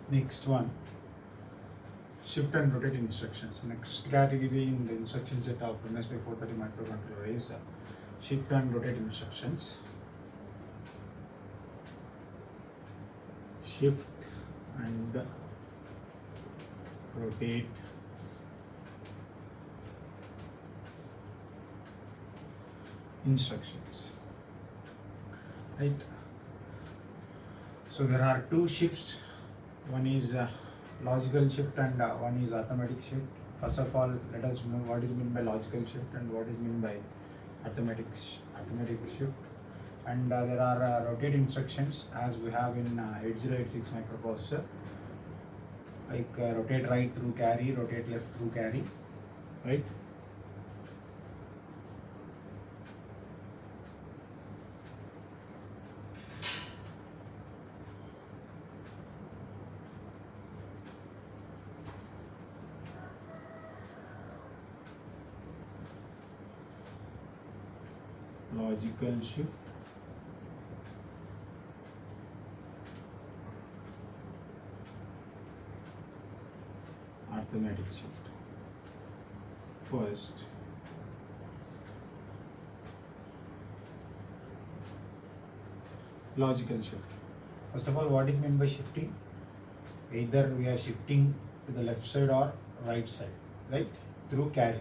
Next one, shift and rotate instructions. Next category in the instruction set of MSP 430 microcontroller is shift and rotate instructions. Shift and rotate instructions, right? So there are two shifts. One is logical shift and one is arithmetic shift. First of all, let us know what is meant by logical shift and what is meant by arithmetic shift. And there are rotate instructions as we have in 8086 microprocessor, like rotate right through carry, rotate left through carry, right? Logical shift, arithmetic shift. First, logical shift. First of all, what is meant by shifting? Either we are shifting to the left side or right side, right? Through carry.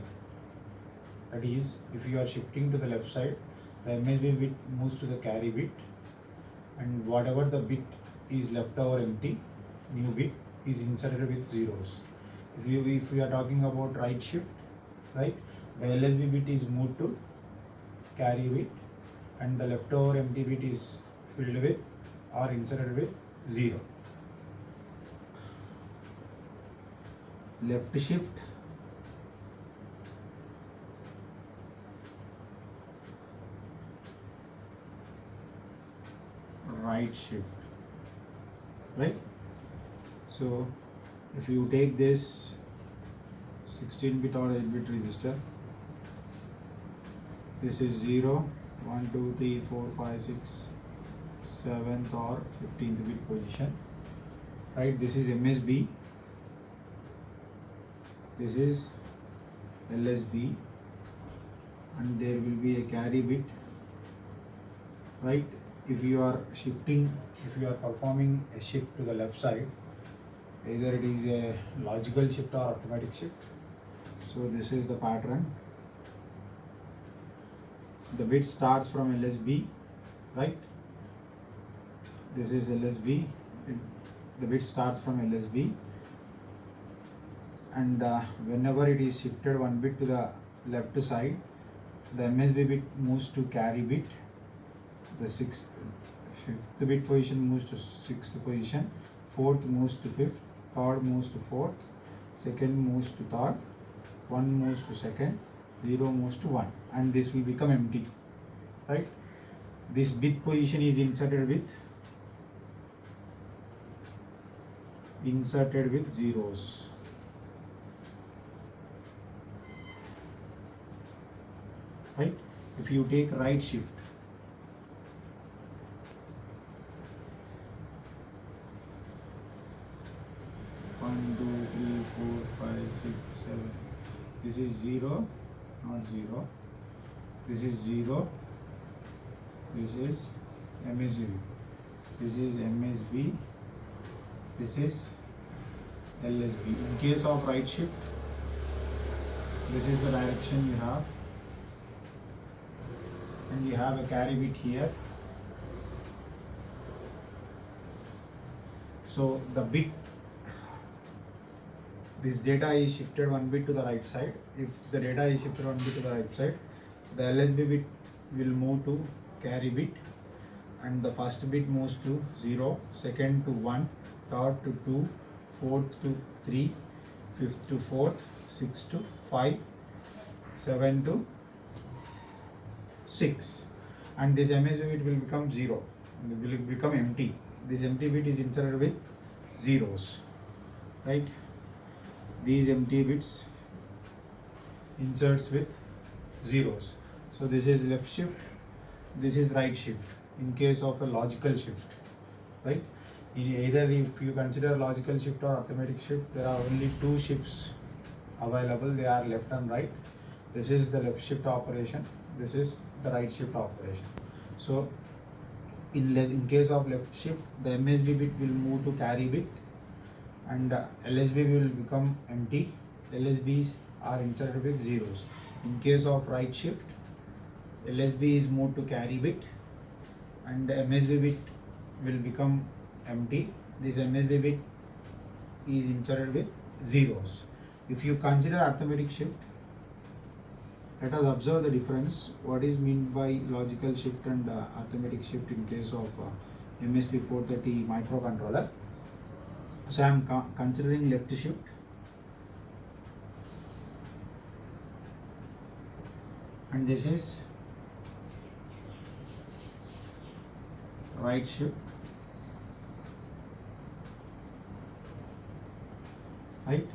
That is, if you are shifting to the left side, the MSB bit moves to the carry bit, and whatever the bit is left over empty, new bit is inserted with zeros. If we are talking about right shift, right, the LSB bit is moved to carry bit, and the leftover empty bit is filled with or inserted with 0. Left shift, right shift, right? So if you take this 16-bit or 8-bit register, this is 0, 1, 2, 3, 4, 5, 6, 7th or 15th bit position, right? This is MSB, this is LSB, and there will be a carry bit, right? If you are shifting, if you are performing a shift to the left side, either it is a logical shift or arithmetic shift. So this is the pattern. The bit starts from LSB, right? This is LSB. The bit starts from LSB, and whenever it is shifted one bit to the left side, the MSB bit moves to carry bit. The fifth bit position moves to sixth position, fourth moves to fifth, third moves to fourth, second moves to third, one moves to second, 0 moves to 1, and this will become empty, right? This bit position is inserted with zeros. Right? If you take right shift, 1, 2, 3, 4, 5, 6, 7. This is 0, not 0. This is 0. This is MSB. This is MSB. This is LSB. In case of right shift, this is the direction you have, and you have a carry bit here. So the bit, this data is shifted one bit to the right side. If the data is shifted one bit to the right side, the LSB bit will move to carry bit, and the first bit moves to 0, second to 1, third to 2, fourth to 3, fifth to 4th, 6 to 5, 7 to 6, and this MSB bit will become 0 and will become empty. This empty bit is inserted with zeros, right? These empty bits inserts with zeros. So this is left shift, this is right shift in case of a logical shift, right? In either, if you consider logical shift or arithmetic shift, there are only two shifts available. They are left and right. This is the left shift operation. This is the right shift operation. So in case of left shift, the MSB bit will move to carry bit, and LSB will become empty. LSBs are inserted with zeros. In case of right shift, LSB is moved to carry bit, and MSB bit will become empty. This MSB bit is inserted with zeros. If you consider arithmetic shift, let us observe the difference. What is meant by logical shift and arithmetic shift in case of MSP 430 microcontroller. So I am considering left shift. And this is right shift. Right?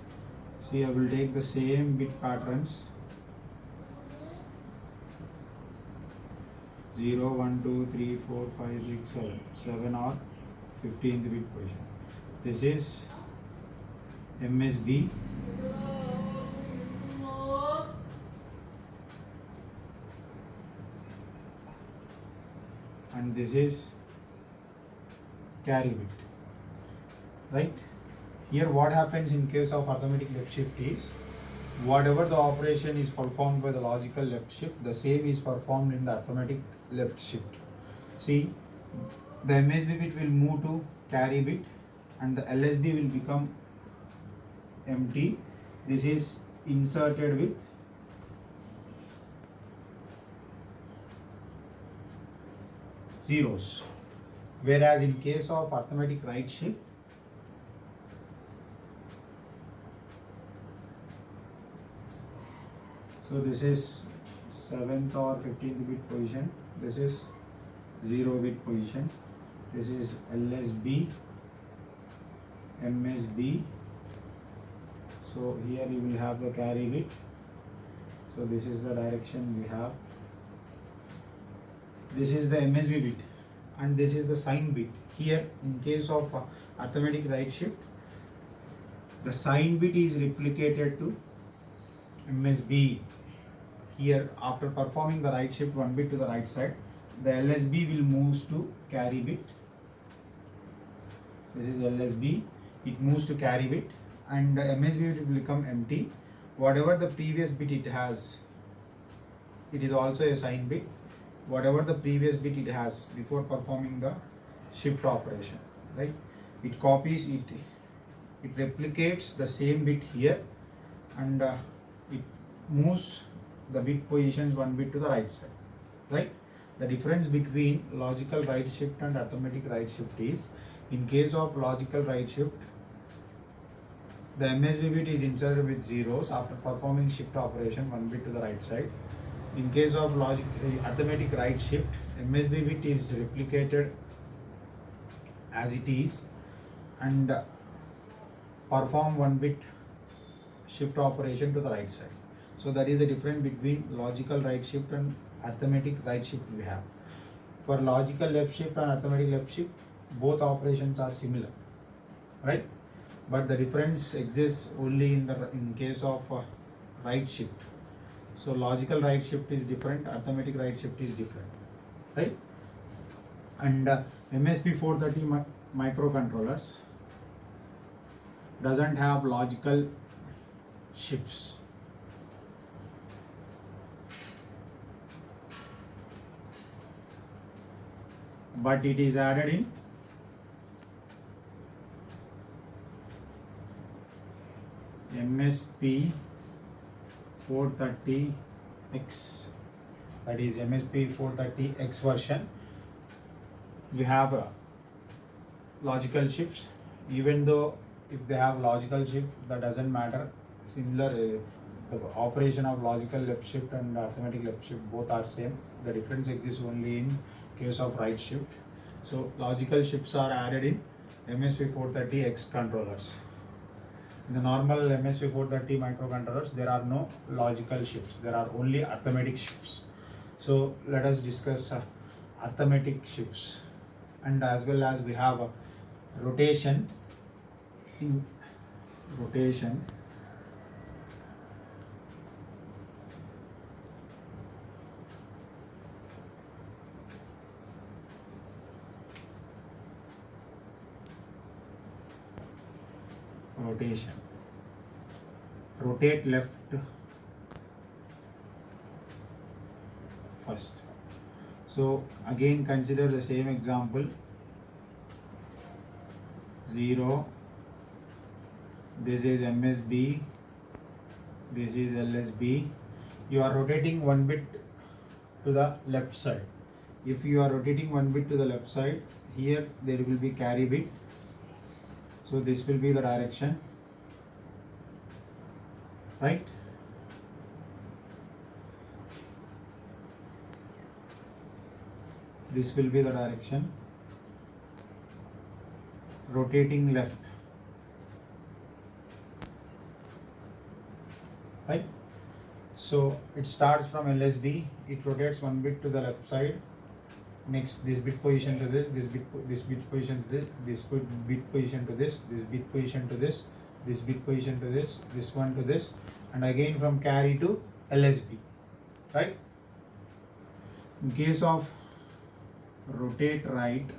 See, I will take the same bit patterns. 0, 1, 2, 3, 4, 5, 6, 7. 7 or 15th bit position. This is MSB. And this is carry bit. Right? Here what happens in case of arithmetic left shift is, whatever the operation is performed by the logical left shift, the same is performed in the arithmetic left shift. See, the MSB bit will move to carry bit and the LSB will become empty. This is inserted with zeros. Whereas in case of arithmetic right shift, so this is 7th or 15th bit position, this is 0 bit position, this is LSB, MSB, so here you will have the carry bit, so this is the direction we have, this is the MSB bit and this is the sign bit. Here in case of arithmetic right shift, the sign bit is replicated to MSB. Here after performing the right shift one bit to the right side, the LSB will move to carry bit. This is LSB, it moves to carry bit and the MSB will become empty. Whatever the previous bit it has, it is also a sign bit. Whatever the previous bit it has before performing the shift operation, right? It copies it, it replicates the same bit here and it moves the bit positions one bit to the right side, right? The difference between logical right shift and arithmetic right shift is, in case of logical right shift, the MSB bit is inserted with zeros after performing shift operation one bit to the right side. In case of arithmetic right shift, MSB bit is replicated as it is and perform one bit shift operation to the right side. So that is the difference between logical right shift and arithmetic right shift we have. For logical left shift and arithmetic left shift, both operations are similar, right? But the difference exists only in case of right shift. So logical right shift is different, arithmetic right shift is different, right? And MSP 430 microcontrollers doesn't have logical shifts. But it is added in MSP 430X, that is MSP 430X version. We have logical shifts. Even though if they have logical shift, that doesn't matter. Similar, the operation of logical left shift and arithmetic left shift both are same. The difference exists only in case of right shift. So logical shifts are added in MSP 430X controllers. In the normal MSP 430 microcontrollers, there are no logical shifts, there are only arithmetic shifts. So let us discuss arithmetic shifts, and as well as we have rotation in rotation rotation rotate left first. So again consider the same example. 0, this is MSB, this is LSB. You are rotating one bit to the left side. If you are rotating one bit to the left side, here there will be carry bit. So this will be the direction, right? This will be the direction. Rotating left, right? So it starts from LSB, it rotates one bit to the left side. Next, this bit position to this bit position to this bit position to this bit position to this bit position to this one to this, and again from carry to LSB, right? In case of rotate right,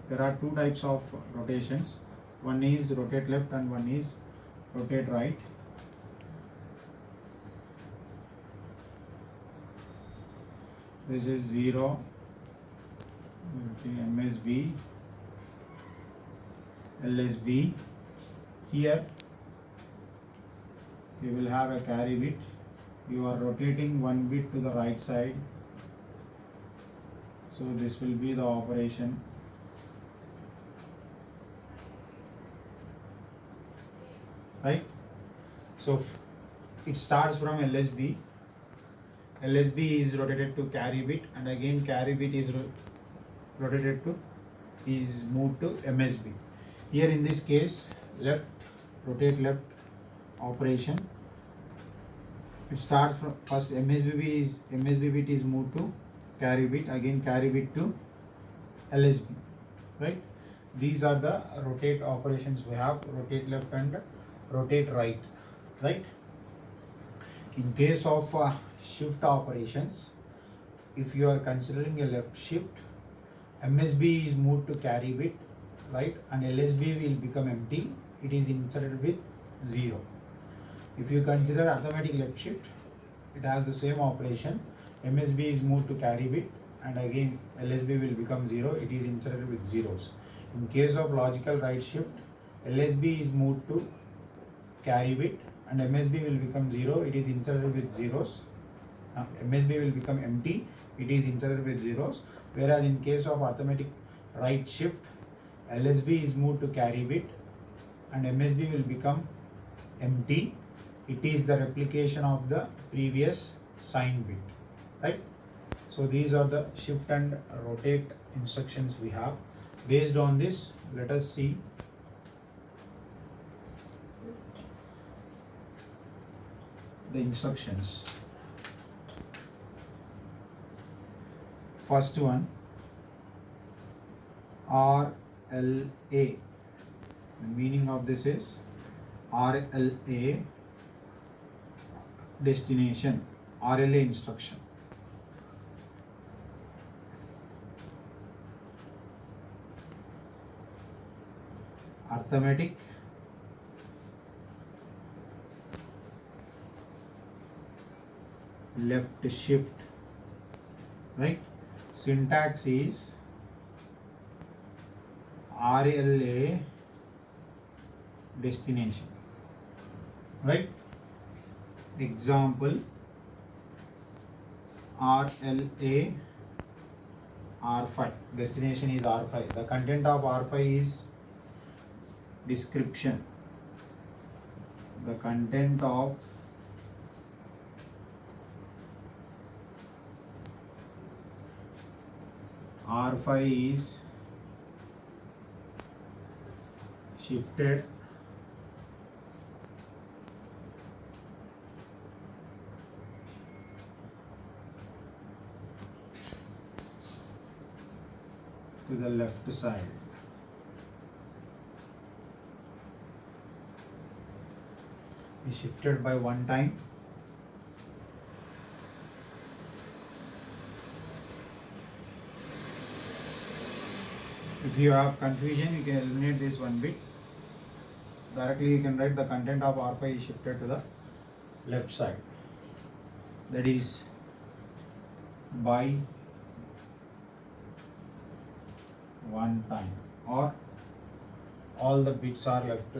there are two types of rotations. One is rotate left and one is rotate right. This is 0, MSB, LSB. Here you will have a carry bit. You are rotating one bit to the right side. So this will be the operation. Right? So it starts from LSB. LSB is rotated to carry bit, and again carry bit is rotated to moved to MSB. Here in this case, rotate left operation. It starts from first MSB bit is moved to carry bit, again carry bit to LSB, right? These are the rotate operations we have: rotate left and rotate right, right? In case of shift operations, if you are considering a left shift, MSB is moved to carry bit, right, and LSB will become empty. It is inserted with 0. If you consider arithmetic left shift, it has the same operation. MSB is moved to carry bit, and again LSB will become 0. It is inserted with zeros. In case of logical right shift, LSB is moved to carry bit, and MSB will become 0. It is inserted with zeros. MSB will become empty. It is inserted with zeros. Whereas in case of arithmetic right shift, LSB is moved to carry bit, and MSB will become empty. It is the replication of the previous sign bit, right? So these are the shift and rotate instructions we have. Based on this, let us see the instructions. First one, RLA. The meaning of this is RLA destination, RLA instruction. Arithmetic left shift, right? Syntax is RLA destination, right? Example, RLA R5, destination is R5. The content of R5 is description. The content of R5 is shifted to the left side. is shifted by one time. If you have confusion, you can eliminate this one bit. Directly you can write the content of R5 is shifted to the left side. That is by one time, or all the bits are left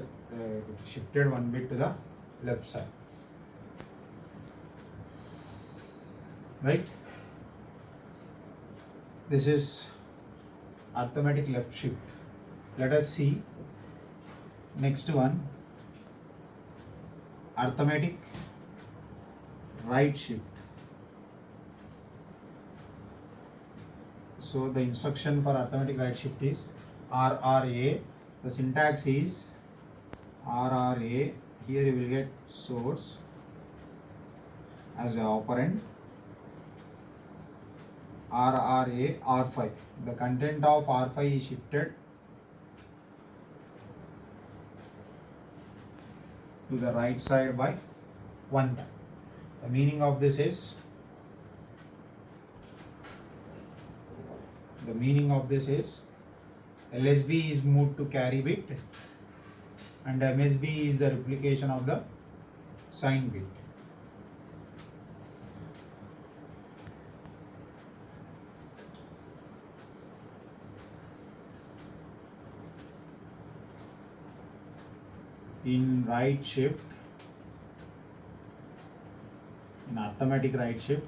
shifted one bit to the left side, right? This is arithmetic left shift. Let us see next one, arithmetic right shift. So the instruction for arithmetic right shift is RRA. The syntax is RRA. Here you will get source as an operand. RRA R5. The content of R5 is shifted to the right side by one time. The meaning of this is LSB is moved to carry bit and MSB is the replication of the sign bit. In right shift, in arithmetic right shift,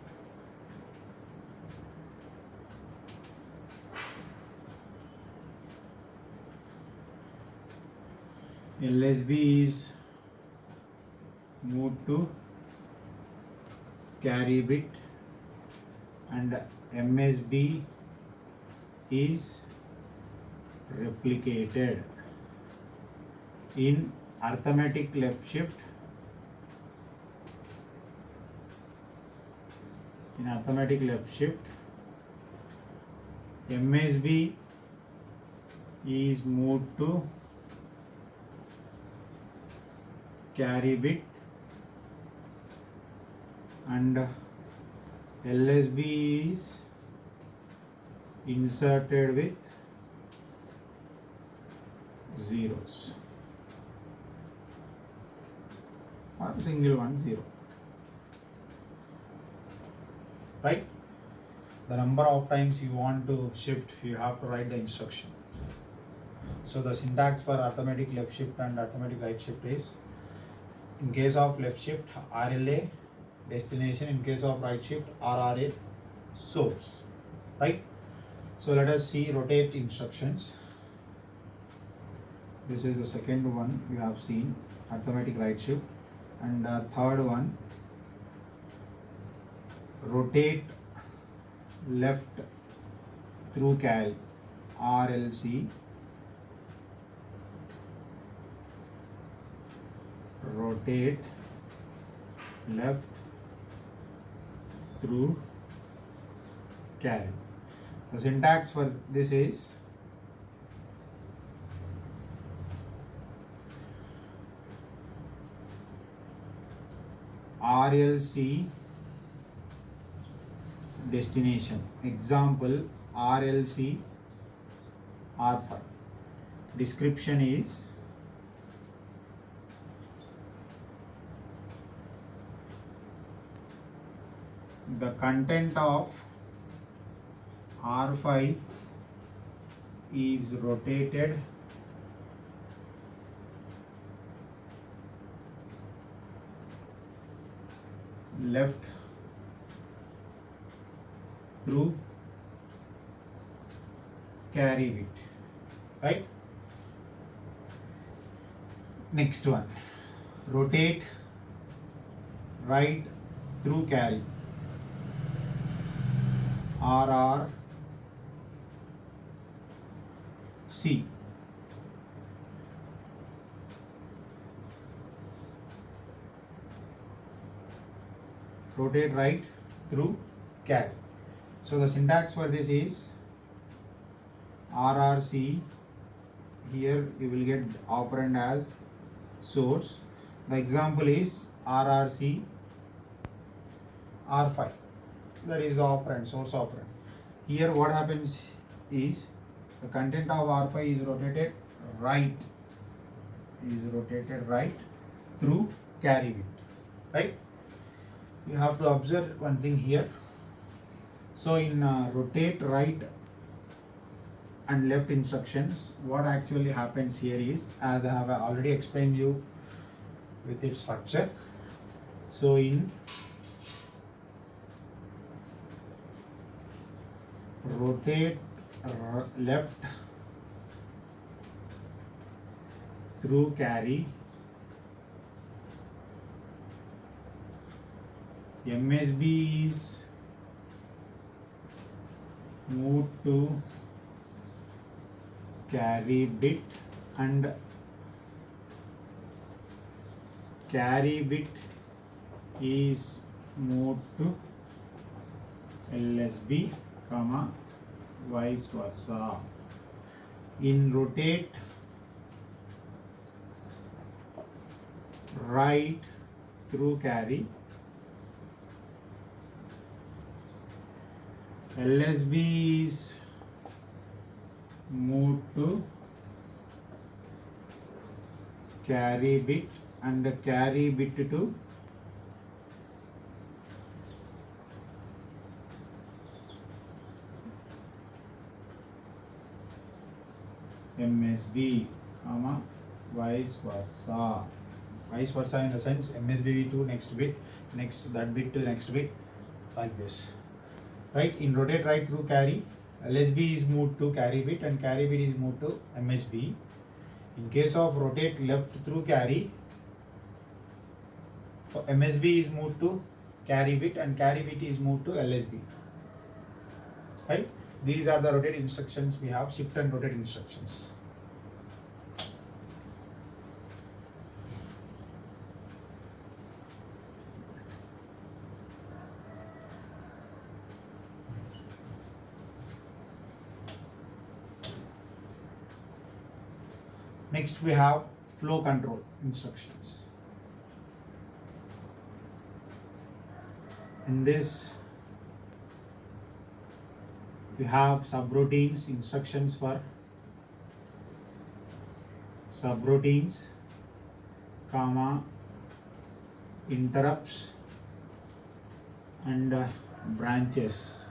LSB is moved to carry bit and MSB is replicated. In arithmetic left shift, MSB is moved to carry bit and LSB is inserted with zeros or single 1 0, right? The number of times you want to shift, you have to write the instruction. So the syntax for arithmetic left shift and arithmetic right shift is, in case of left shift, RLA destination, in case of right shift, RRA source, right? So let us see rotate instructions. This is the second one we have seen, arithmetic right shift. And third one, rotate left through carry, RLC. Rotate left through carry. The syntax for this is RLC destination. Example, RLC R5. Description is the content of R5 is rotated left through carry bit, right? Next one, rotate right through carry, RRC. Rotate right through carry. So the syntax for this is RRC. Here you will get operand as source The example is RRC R5. That is the operand, source operand. Here what happens is the content of R5 is rotated right through carry bit, right? You have to observe one thing here. So in rotate right and left instructions, what actually happens here is, as I have already explained you with its structure. So in rotate left through carry, MSB is moved to carry bit and carry bit is moved to LSB, comma, vice versa. In rotate right through carry, LSB is moved to carry bit and carry bit to MSB, comma, vice versa. Vice versa in the sense MSB to next bit, next that bit to next bit, like this. Right? In rotate right through carry, LSB is moved to carry bit and carry bit is moved to MSB. In case of rotate left through carry, so MSB is moved to carry bit and carry bit is moved to LSB. Right? These are the rotate instructions we have, shift and rotate instructions. Next we have flow control instructions. In this you have subroutines, instructions for subroutines, comma, interrupts and branches.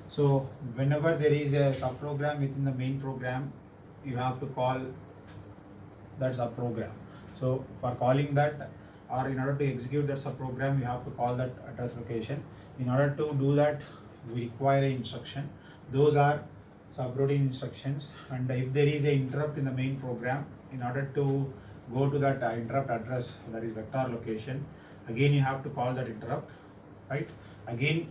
So whenever there is a subprogram within the main program, you have to call that subprogram. So for calling that, or in order to execute that subprogram, you have to call that address location. In order to do that, we require an instruction. Those are subroutine instructions. And if there is an interrupt in the main program, in order to go to that interrupt address, that is vector location, again you have to call that interrupt, right? Again,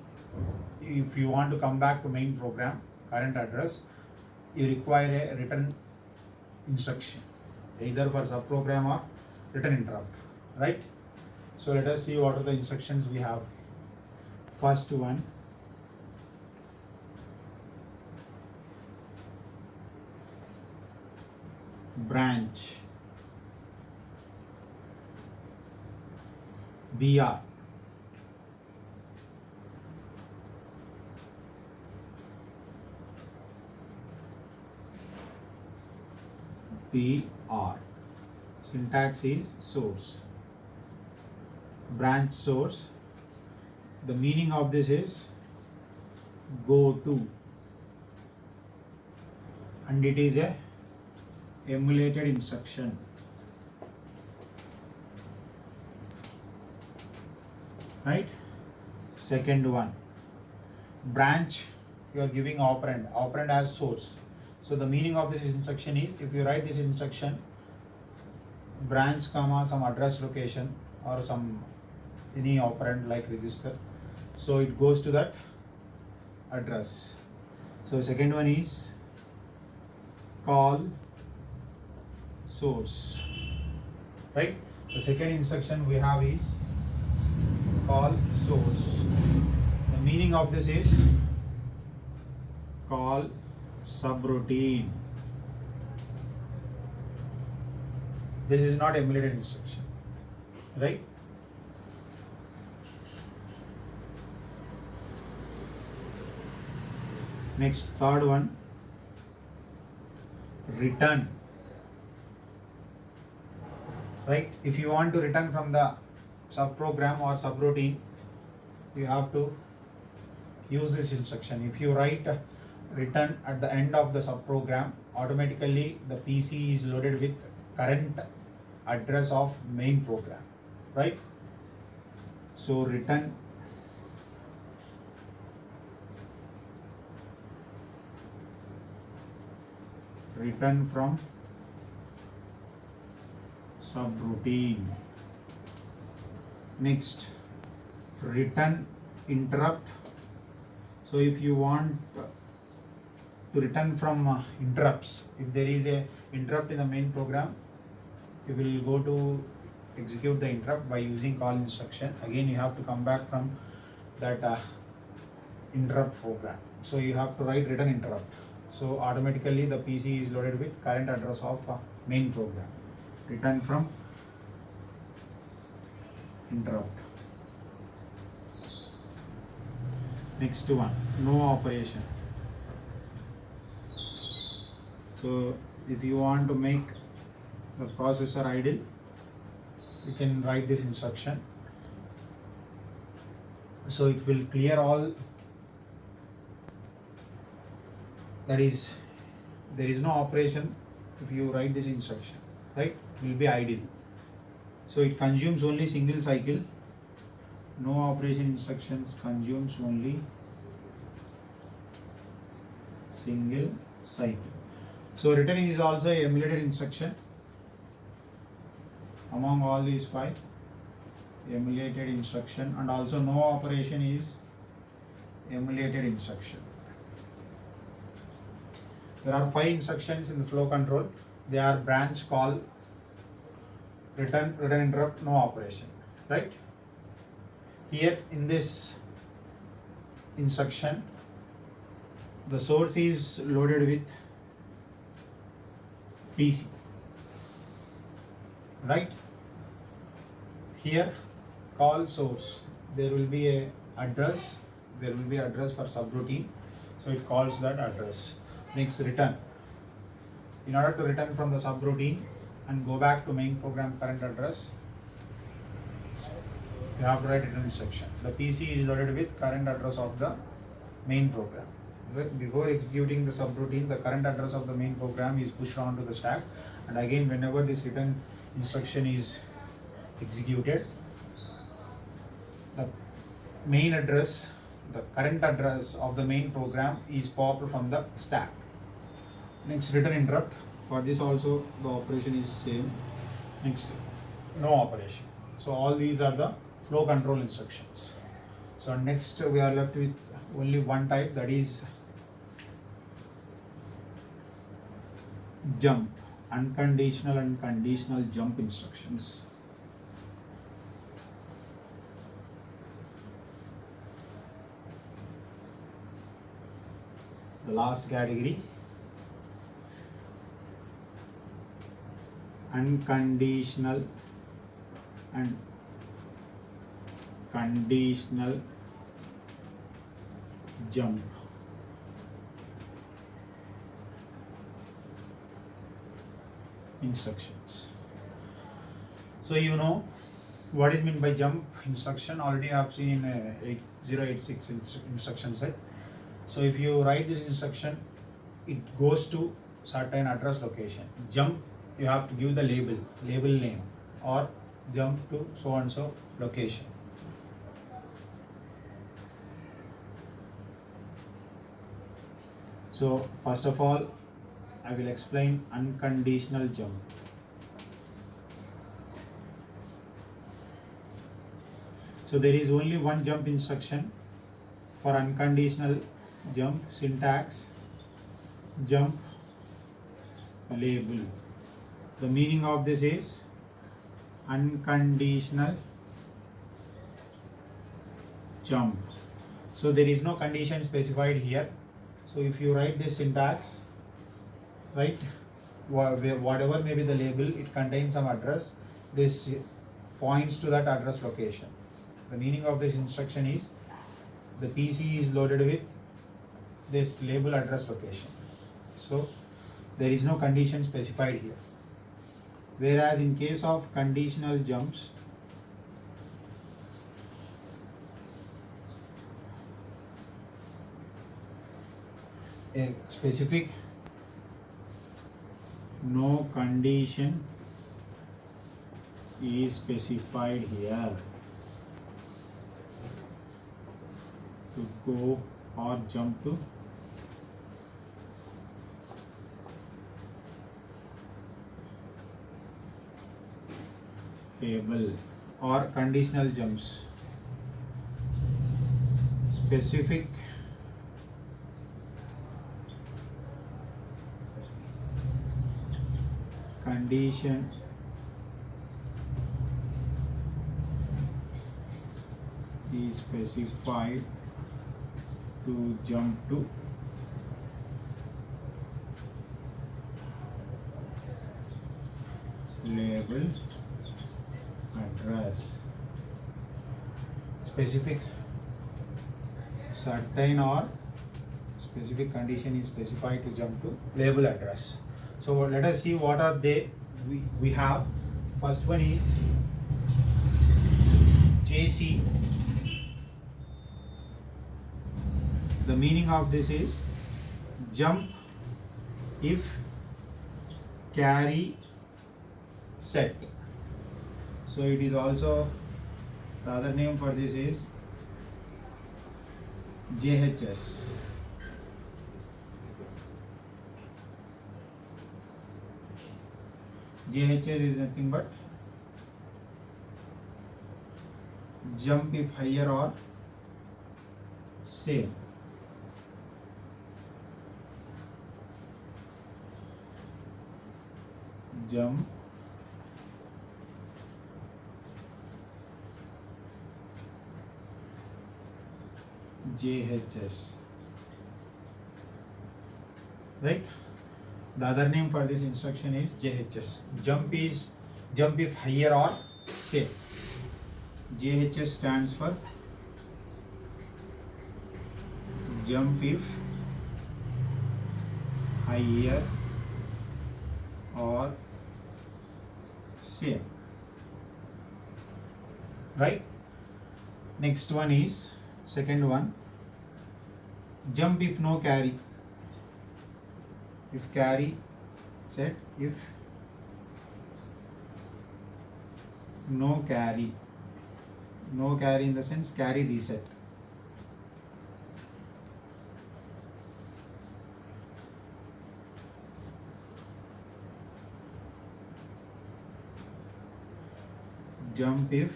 if you want to come back to main program, current address, you require a return instruction, either for subprogram or return interrupt, right? So let us see what are the instructions we have. First one, branch, BR. BR. Syntax is source. Branch source. The meaning of this is go to, and it is a emulated instruction. Right? Second one, branch, you are giving operand as source. So the meaning of this instruction is, if you write this instruction, branch comma some address location or some any operand like register, so it goes to that address. So second one is call source, right? The second instruction we have is call source. The meaning of this is call subroutine. This is not emulated instruction, right? Next, third one, return. Right? If you want to return from the subprogram or subroutine, you have to use this instruction. If you write return at the end of the subprogram, automatically the PC is loaded with current address of main program, right? So return from subroutine. Next, return interrupt. So if you want to return from interrupts, if there is a interrupt in the main program, you will go to execute the interrupt by using call instruction. Again, you have to come back from that interrupt program. So you have to write return interrupt. So automatically the PC is loaded with current address of main program. Return from interrupt. Next one, no operation. So if you want to make the processor idle, you can write this instruction. So it will clear all, that is, there is no operation if you write this instruction, right? It will be idle. So it consumes only single cycle. No operation instructions consumes only single cycle. So return is also a emulated instruction. Among all these 5, emulated instruction, and also no operation is emulated instruction. There are 5 instructions in the flow control. They are branch, call, return interrupt, no operation, right? Here in this instruction, the source is loaded with PC, right? Here, call source, there will be a address, for subroutine, so it calls that address. Next, return. In order to return from the subroutine and go back to main program current address, you have to write return instruction. The PC is loaded with current address of the main program. Before executing the subroutine, the current address of the main program is pushed onto the stack, and again whenever this return instruction is executed, the main address, the current address of the main program is popped from the stack. Next, return interrupt. For this also the operation is same. Next, no operation. So all these are the flow control instructions. So next we are left with only one type, that is jump, unconditional and conditional jump instructions. The last category, unconditional and conditional jump. Instructions. So you know what is meant by jump instruction. Already I have seen in 8086 instruction set. So if you write this instruction, it goes to certain address location. Jump, you have to give the label name, or jump to so and so location. So first of all, I will explain unconditional jump. So there is only one jump instruction for unconditional jump. Syntax, jump label. The meaning of this is unconditional jump. So there is no condition specified here. So if you write this syntax, right, whatever may be the label, it contains some address. This points to that address location. The meaning of this instruction is the PC is loaded with this label address location. So there is no condition specified here. Whereas in case of conditional jumps, a specific no condition is specified here to go or jump to table, or conditional jumps. Specific condition is specified to jump to label address. Specific certain or specific condition is specified to jump to label address. So let us see what are they we have. First one is JC. The meaning of this is jump if carry set. So it is also, the other name for this is JHS. JHS is nothing but jump if higher or same. Jump JHS, right? The other name for this instruction is JHS. Jump if higher or same. JHS stands for jump if higher or same, right? Next one is second one, jump if no carry. If carry set, if no carry in the sense carry reset. Jump if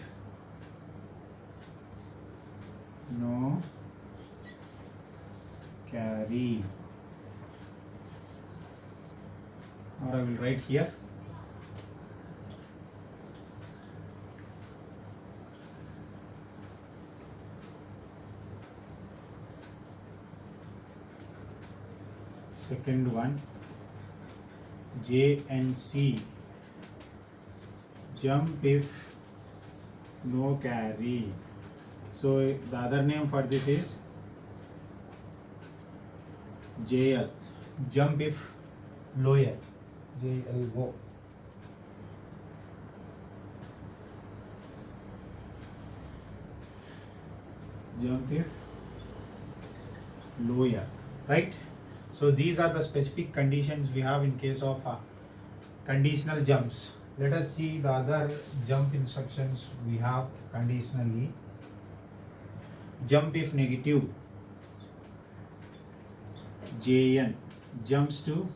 no carry, or I will write here second one, J and C, jump if no carry. So the other name for this is JL, jump if lower, JLO. Jump if lower, right? So these are the specific conditions we have in case of conditional jumps. Let us see the other jump instructions we have conditionally. Jump if negative, JN, jumps to,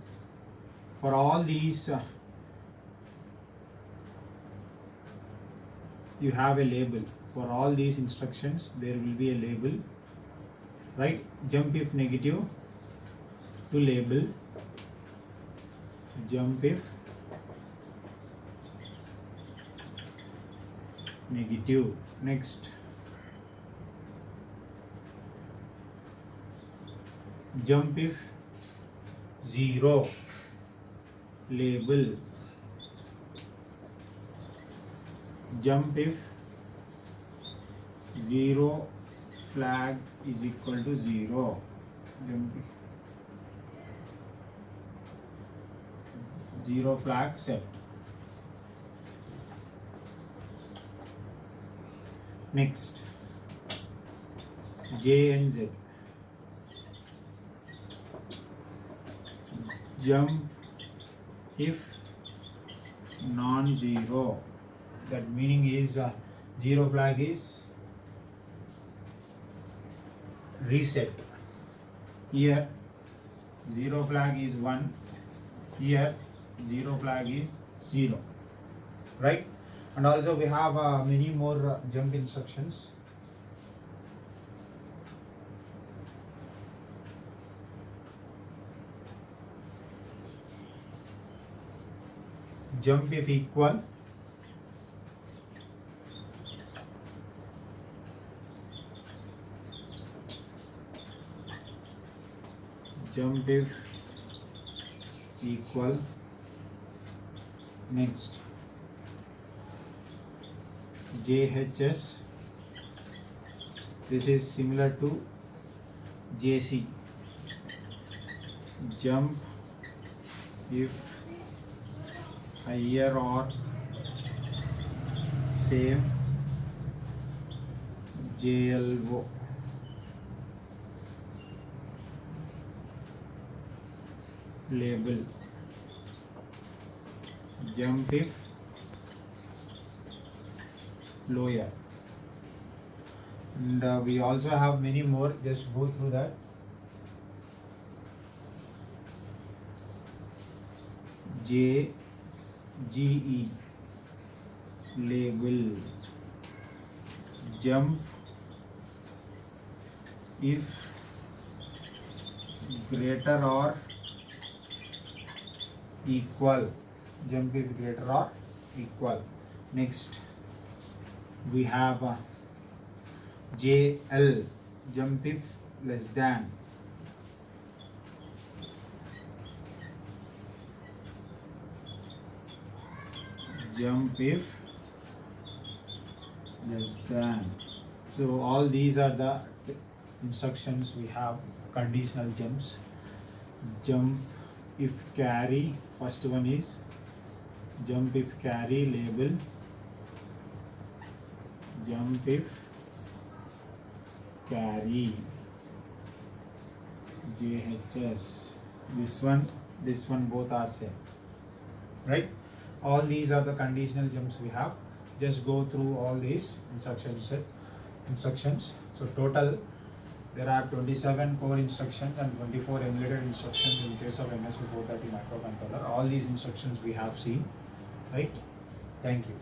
for all these you have a label. For all these instructions there will be a label, right? Jump if negative to label, jump if negative. Next, jump if 0 label. Jump if zero flag is equal to 0. Jump if zero flag set. Next, J and Z. Jump if non-zero. That meaning is zero flag is reset. Here zero flag is 1. Here zero flag is 0. Right? And also we have many more jump instructions. Jump if equal. Jump if equal. Next, JHS. This is similar to JC. Jump if higher or same. JLO. Label. Jump if lower. And we also have many more. Just go through that. JGE. Label. Jump if greater or equal. Jump if greater or equal. Next, we have JL. Jump if less than. Jump if less than. So all these are the instructions we have. Conditional jumps. Jump if carry. First one is jump if carry label. Jump if carry. JHS. This one both are same. Right? All these are the conditional jumps we have. Just go through all these instructions. So total there are 27 core instructions and 24 emulated instructions in case of MSP 430 microcontroller. All these instructions we have seen. Right? Thank you.